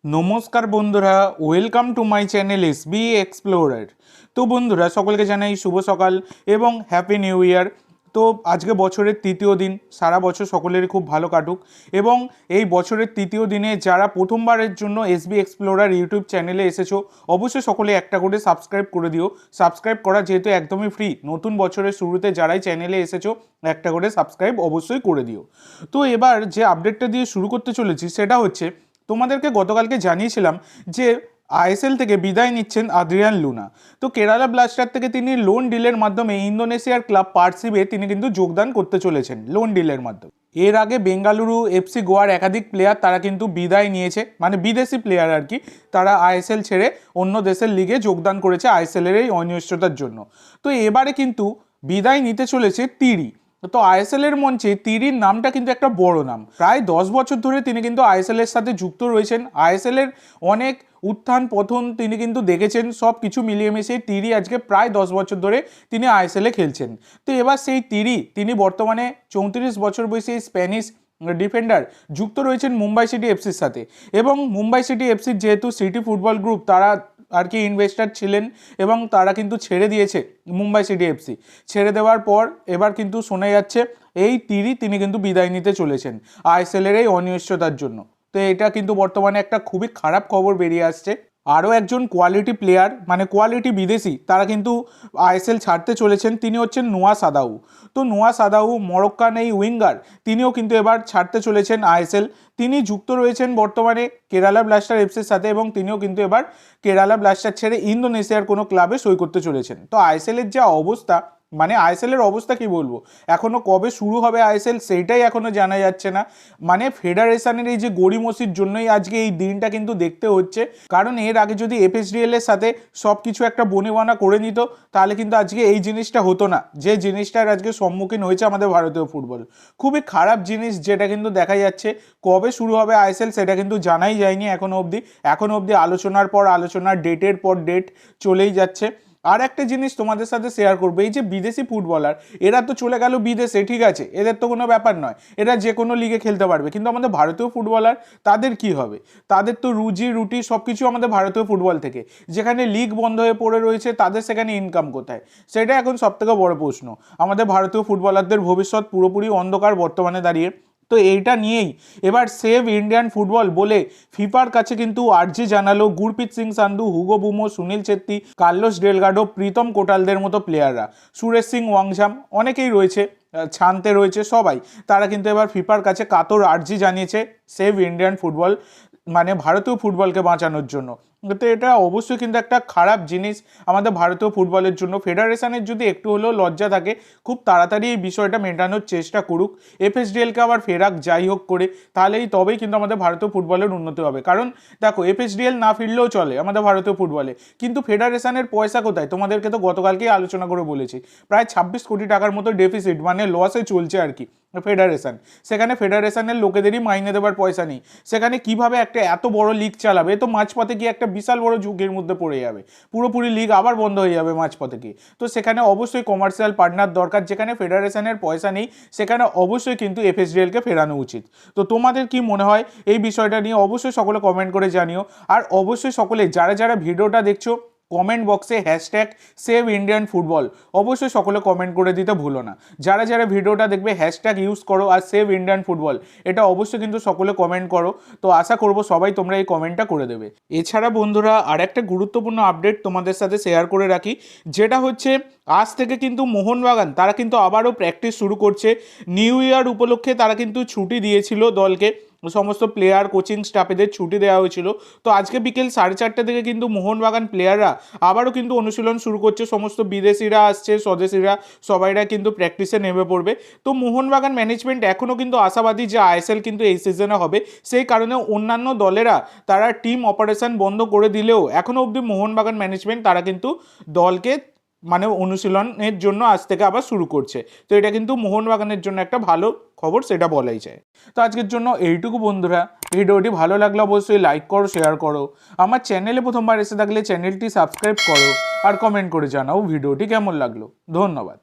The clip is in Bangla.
নমস্কার বন্ধুরা, welcome to my channel SB explorer. তো বন্ধুরা, সকলকে জানাই শুভ সকাল এবং হ্যাপি নিউ ইয়ার। তো আজকে বছরের তৃতীয় দিন, সারা বছর সকলেরই খুব ভালো কাটুক। এবং এই বছরের তৃতীয় দিনে যারা প্রথমবারের জন্য এসবি এক্সপ্লোরার ইউটিউব চ্যানেলে এসেছো, অবশ্যই সকলে একটা করে সাবস্ক্রাইব করে দিও। সাবস্ক্রাইব করা যেহেতু একদমই ফ্রি, নতুন বছরের শুরুতে যারাই চ্যানেলে এসেছো একটা করে সাবস্ক্রাইব অবশ্যই করে দিও। তো এবার যে আপডেটটা দিয়ে শুরু করতে চলেছি সেটা হচ্ছে, তোমাদেরকে গতকালকে জানিয়েছিলাম যে আইএসএল থেকে বিদায় নিচ্ছেন আদ্রিয়ান লুনা। তো কেরালা ব্লাস্টার থেকে তিনি লোন ডিলের মাধ্যমে ইন্দোনেশিয়ার ক্লাব পার্সিবে তিনি কিন্তু যোগদান করতে চলেছেন লোন ডিলের মাধ্যমে। এর আগে বেঙ্গালুরু এফসি গোয়ার একাধিক প্লেয়ার তারা কিন্তু বিদায় নিয়েছে, মানে বিদেশি প্লেয়ার আর কি, তারা আইএসএল ছেড়ে অন্য দেশের লিগে যোগদান করেছে আইএসএলের এই অনিশ্চয়তার জন্য। তো এবারে কিন্তু বিদায় নিতে চলেছে তিরি। তো আইএসএল এর মঞ্চে তিরির নামটা কিন্তু একটা বড় নাম। প্রায় 10 বছর ধরে তিনি কিন্তু আইএসএল এর সাথে যুক্ত রয়েছেন। আইএসএল এর অনেক উত্থান পতন তিনি কিন্তু দেখেছেন, সব কিছু মিলিয়ে মিশিয়ে তিরি আজকে প্রায় 10 বছর ধরে তিনি আইএসএল এ খেলছেন। তো এবার সেই তিনি বর্তমানে 34 বছর বয়সী স্প্যানিশ ডিফেন্ডার যুক্ত রয়েছেন মুম্বাই সিটি এফসির সাথে। এবং মুম্বাই সিটি এফসির যেহেতু সিটি ফুটবল গ্রুপ তারা আর কি ইনভেস্টার ছিলেন এবং তারা কিন্তু ছেড়ে দিয়েছে মুম্বাই সিটি এফসি। ছেড়ে দেওয়ার পর এবার কিন্তু শোনা যাচ্ছে এই তিনি কিন্তু বিদায় নিতে চলেছেন আইএসএলের এই অনিশ্চয়তার জন্য। তো এটা কিন্তু বর্তমানে একটা খুবই খারাপ খবর বেরিয়ে আসছে। আরও একজন কোয়ালিটি প্লেয়ার, মানে কোয়ালিটি বিদেশি, তারা কিন্তু আইএসএল ছাড়তে চলেছেন। তিনি হচ্ছেন নোয়া সাদাউ। তো নোয়া সাদাউ মরক্কান এই উইঙ্গার, তিনিও কিন্তু এবার ছাড়তে চলেছেন আইএসএল। তিনি যুক্ত রয়েছেন বর্তমানে কেরালা ব্লাস্টার এফসির সাথে এবং তিনিও কিন্তু এবার কেরালা ব্লাস্টার ছেড়ে ইন্দোনেশিয়ার কোনো ক্লাবে সই করতে চলেছেন। তো আইএসএলের যা অবস্থা, মানে আইএসএলের অবস্থা কি বলবো, এখনও কবে শুরু হবে আইএসএল সেইটাই এখনও জানা যাচ্ছে না। মানে ফেডারেশনের এই যে গড়িমসির জন্যই আজকে এই দিনটা কিন্তু দেখতে হচ্ছে। কারণ এর আগে যদি এফএসডিএল এর সাথে সব কিছু একটা বনিবনা করে নিত তাহলে কিন্তু আজকে এই জিনিসটা হতো না, যে জিনিসটার আজকে সম্মুখীন হয়েছে আমাদের ভারতীয় ফুটবল। খুবই খারাপ জিনিস যেটা কিন্তু দেখা যাচ্ছে। কবে শুরু হবে আইএসএল সেটা কিন্তু জানাই যায়নি এখনও অবধি আলোচনার পর আলোচনার, ডেটের পর ডেট চলেই যাচ্ছে। আর একটা জিনিস তোমাদের সাথে শেয়ার করবো, এই যে বিদেশি ফুটবলার এরা তো চলে গেল বিদেশে, ঠিক আছে, এদের তো কোনো ব্যাপার নয়, এরা যে কোনো লিগে খেলতে পারবে। কিন্তু আমাদের ভারতীয় ফুটবলার তাদের কি হবে? তাদের তো রুটি সব কিছু আমাদের ভারতীয় ফুটবল থেকে, যেখানে লিগ বন্ধ হয়ে পড়ে রয়েছে তাদের সেখানে ইনকাম কোথায়? সেটা এখন সবথেকে বড় প্রশ্ন। আমাদের ভারতীয় ফুটবলারদের ভবিষ্যৎ পুরোপুরি অন্ধকার বর্তমানে দাঁড়িয়ে। তো এইটা নিয়েই এবার সেভ ইন্ডিয়ান ফুটবল বলে ফিফার কাছে কিন্তু আর্জি জানালো Gurpreet Singh Sandhu, Hugo Boumous, Sunil Chhetri, Carlos Delgado, Pritam কোটালদের মতো প্লেয়াররা, সুরেশ সিং ওয়াংঝাম, অনেকেই রয়েছে, ছানতে রয়েছে, সবাই তারা কিন্তু এবার ফিফার কাছে কাতর আর্জি জানিয়েছে সেভ ইন্ডিয়ান ফুটবল, মানে ভারতীয় ফুটবলকে বাঁচানোর জন্য। তো এটা অবশ্যই কিন্তু একটা খারাপ জিনিস আমাদের ভারতীয় ফুটবলের জন্য। ফেডারেশনের যদি একটু হলেও লজ্জা থাকে, খুব তাড়াতাড়ি এই বিষয়টা মেটানোর চেষ্টা করুক, এফএসডিএলকে আবার ফেরাক যাই হোক করে, তবেই কিন্তু আমাদের ভারতীয় ফুটবলের উন্নতি হবে। কারণ দেখো, এফএসডিএল না ফিরলেও চলে আমাদের ভারতীয় ফুটবলে, কিন্তু ফেডারেশনের পয়সা কোথায়? তোমাদেরকে তো গতকালকেই আলোচনা করে বলেছি, প্রায় 26 কোটি টাকার মতো ডেফিসিট, মানে লসে চলছে আর কি ফেডারেশন। সেখানে ফেডারেশনের লোকেদেরই মাইনে দেওয়ার পয়সা নেই। সেখানে কিভাবে একটা এত বড় লিগ চালাবে? তো মাঝপথে গিয়ে একটা বিশাল বড় ঝুঁকির মধ্যে পড়ে যাবে, পুরোপুরি লিগ আবার বন্ধ হয়ে যাবে মাঝপথে গিয়ে। তো সেখানে অবশ্যই কমার্শিয়াল পার্টনার দরকার। যেখানে ফেডারেশনের পয়সা নেই সেখানে অবশ্যই কিন্তু এফএসডিএলকে ফেরানো উচিত। তো তোমাদের কি মনে হয় এই বিষয়টা নিয়ে? অবশ্যই সকলে কমেন্ট করে জানিও। আর অবশ্যই সকলে যারা ভিডিওটা দেখছো, কমেন্ট বক্সে হ্যাশট্যাগ সেভ ইন্ডিয়ান ফুটবল অবশ্যই সকলে কমেন্ট করে দিতে ভুলো না। যারা ভিডিওটা দেখবে হ্যাশট্যাগ ইউজ করো আর সেভ ইন্ডিয়ান ফুটবল এটা অবশ্যই কিন্তু সকলে কমেন্ট করো। তো আশা করবো সবাই তোমরা এই কমেন্টটা করে দেবে। এছাড়া বন্ধুরা, আর একটা গুরুত্বপূর্ণ আপডেট তোমাদের সাথে শেয়ার করে রাখি, যেটা হচ্ছে আজ থেকে কিন্তু মোহনবাগান তারা কিন্তু আবারও প্র্যাকটিস শুরু করছে। নিউ ইয়ার উপলক্ষে তারা কিন্তু ছুটি দিয়েছিল দলকে, সমস্ত প্লেয়ার কোচিং স্টাফেদের ছুটি দেওয়া হয়েছিল। তো আজকে বিকেল 4:30 থেকে কিন্তু মোহনবাগান প্লেয়াররা আবারও কিন্তু অনুশীলন শুরু করছে। সমস্ত বিদেশিরা আসছে, স্বদেশিরা সবাইরা কিন্তু প্র্যাকটিসে নেমে পড়বে। তো মোহনবাগান ম্যানেজমেন্ট এখনও কিন্তু আশাবাদী যে আইএসএল কিন্তু এই সিজনে হবে। সেই কারণে অন্যান্য দলেরা তারা টিম অপারেশন বন্ধ করে দিলেও এখনও অবধি মোহনবাগান ম্যানেজমেন্ট তারা কিন্তু দলকে, মানে অনুশীলনের জন্য আজ থেকে আবার শুরু করছে। তো এটা কিন্তু মোহনবাগানের জন্য একটা ভালো খবর, সেটা বলাই যায়। তো আজকের জন্য এইটুকু বন্ধুরা। ভিডিওটি ভালো লাগলে অবশ্যই লাইক করো, শেয়ার করো। আমার চ্যানেলে প্রথমবার এসে থাকলে চ্যানেলটি সাবস্ক্রাইব করো আর কমেন্ট করে জানাও ভিডিওটি কেমন লাগলো। ধন্যবাদ।